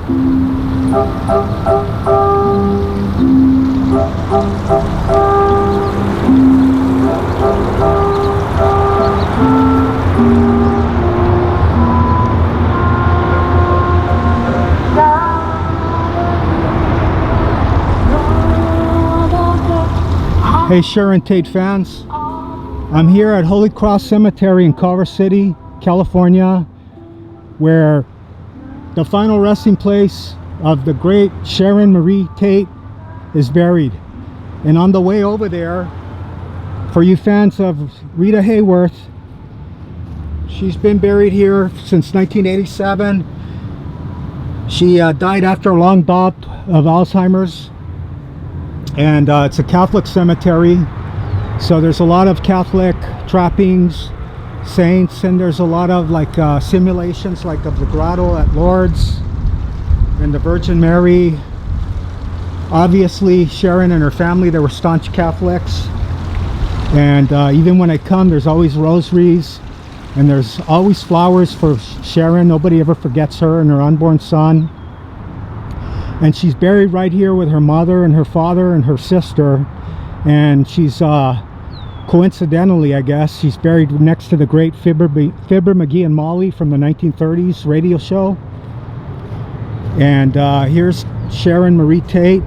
Hey Sharon Tate fans, I'm here at Holy Cross Cemetery in Culver City, California, where the final resting place of the great Sharon Marie Tate is buried. And on the way over there, for you fans of Rita Hayworth, she's been buried here since 1987. She died after a long bout of Alzheimer's. And it's a Catholic cemetery, so there's a lot of Catholic trappings, saints, and there's a lot of like simulations like of the grotto at Lourdes and the Virgin Mary. Obviously Sharon and her family, they were staunch Catholics, and even when I come, there's always rosaries and there's always flowers for Sharon. Nobody ever forgets her and her unborn son. And she's buried right here with her mother and her father and her sister. And she's coincidentally, I guess, she's buried next to the great Fibber McGee and Molly from the 1930s radio show. And here's Sharon Marie Tate.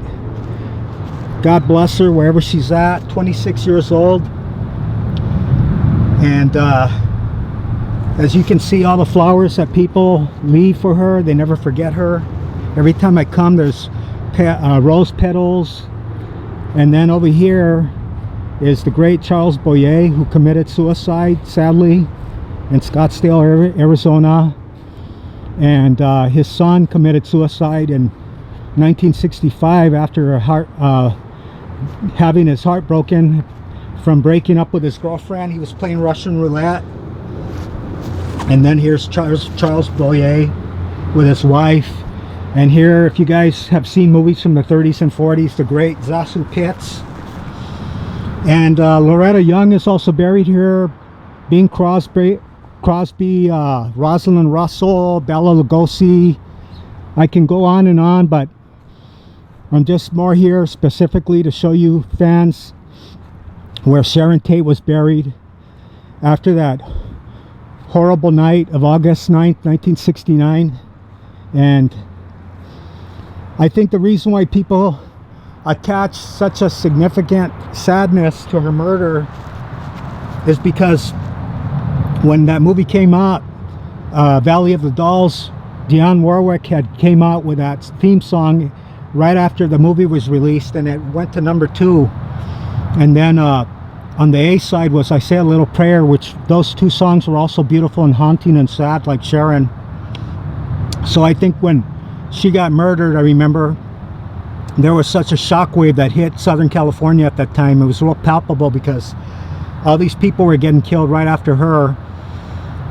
God bless her wherever she's at. 26 years old. And as you can see, all the flowers that people leave for her, they never forget her. Every time I come, there's rose petals. And then over here is the great Charles Boyer, who committed suicide, sadly, in Scottsdale, Arizona. And his son committed suicide in 1965 after having his heart broken from breaking up with his girlfriend. He was playing Russian roulette. And then here's Charles Boyer with his wife. And here, if you guys have seen movies from the 30s and 40s, the great Zasu Pitts. And Loretta Young is also buried here. Bing Crosby, Rosalind Russell, Bela Lugosi. I can go on, but I'm just more here specifically to show you fans where Sharon Tate was buried after that horrible night of August 9th, 1969. And I think the reason why people attach such a significant sadness to her murder is because when that movie came out, Valley of the Dolls, Dionne Warwick came out with that theme song right after the movie was released, and it went to #2. And then on the A side was I Say a Little Prayer, which those two songs were also beautiful and haunting and sad, like Sharon. So I think when she got murdered, I remember there was such a shockwave that hit Southern California at that time. It was real palpable because all these people were getting killed right after her.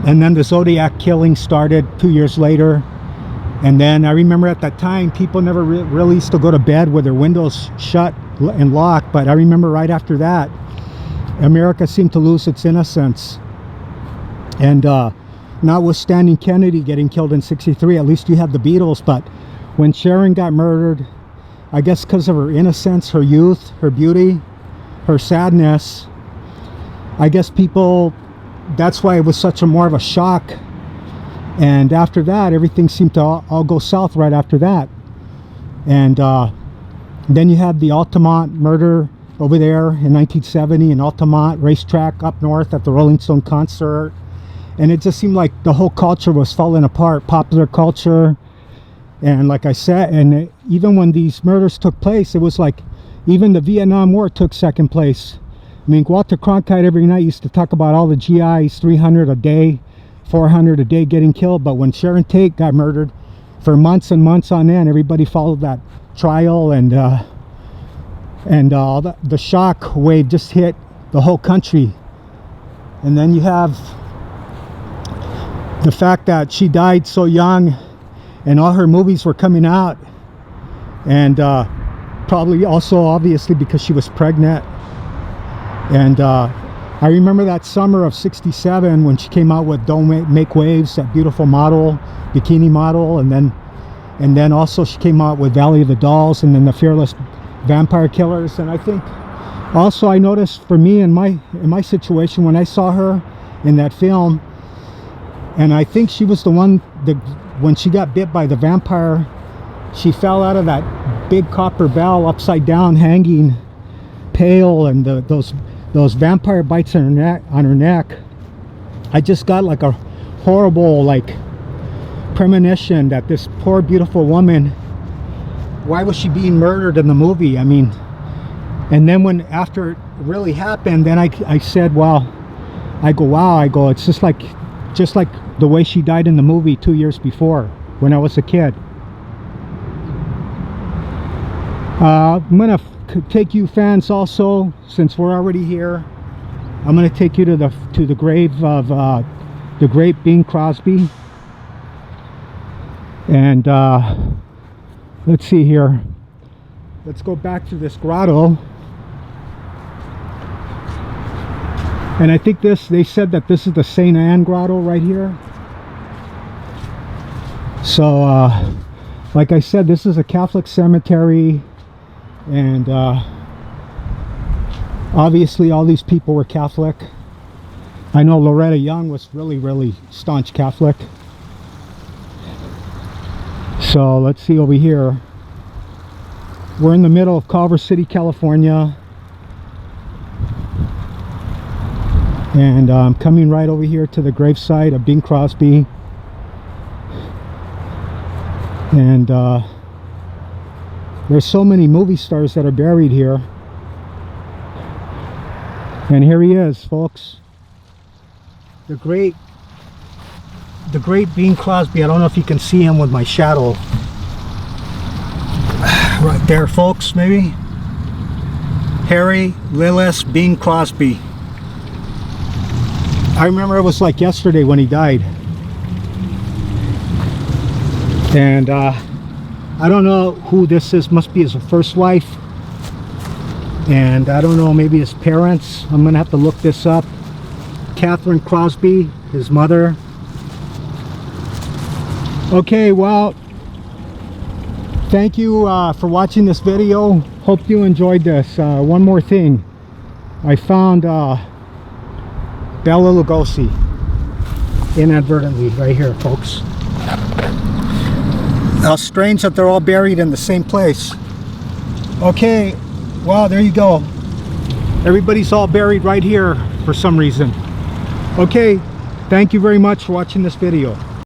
And then the Zodiac killing started 2 years later. And then I remember at that time, people never really used to go to bed with their windows shut and locked. But I remember right after that, America seemed to lose its innocence. And notwithstanding Kennedy getting killed in '63, at least you have the Beatles. But when Sharon got murdered, I guess because of her innocence, her youth, her beauty, her sadness, I guess people, that's why it was such a more of a shock. And after that, everything seemed to all go south right after that. And then you have the Altamont murder over there in 1970 in Altamont racetrack up north at the Rolling Stone concert. And it just seemed like the whole culture was falling apart, popular culture. And like I said, and even when these murders took place, it was like even the Vietnam War took second place. I mean, Walter Cronkite every night used to talk about all the GIs, 300 a day, 400 a day getting killed. But when Sharon Tate got murdered, for months and months on end, everybody followed that trial, and all the shock wave just hit the whole country. And then you have the fact that she died so young, and all her movies were coming out, and probably also obviously because she was pregnant. And I remember that summer of '67 when she came out with Don't Make Waves, that beautiful model, bikini model. And then and then also she came out with Valley of the Dolls, and then the Fearless Vampire Killers. And I think also I noticed for me in my situation when I saw her in that film, and I think she was the one that when she got bit by the vampire, she fell out of that big copper bell upside down, hanging, pale, and those vampire bites on her neck. I just got like a horrible like premonition that this poor beautiful woman, why was she being murdered in the movie? I mean, and then when after it really happened, then I said, wow, it's just like the way she died in the movie 2 years before when I was a kid. I'm gonna take you fans also, since we're already here, I'm gonna take you to the grave of the great Bing Crosby. And let's see here, let's go back to this grotto. And I think they said that this is the St. Anne grotto right here. So like I said, this is a Catholic cemetery, and obviously all these people were Catholic. I know Loretta Young was really staunch Catholic. So let's see over here. We're in the middle of Culver City, California, and I'm coming right over here to the gravesite of Bing Crosby. And there's so many movie stars that are buried here. And here he is, folks, the great Bing Crosby. I don't know if you can see him with my shadow right there, folks. Maybe Harry Lillis Bing Crosby. I remember it was like yesterday when he died. And I don't know who this is. Must be his first wife, and I don't know, maybe his parents. I'm gonna have to look this up. Catherine Crosby, his mother. Okay, well, thank you for watching this video. Hope you enjoyed this. One more thing, I found Bela Lugosi inadvertently right here, folks. How strange that they're all buried in the same place. Okay, well, there you go. Everybody's all buried right here for some reason. Okay, thank you very much for watching this video.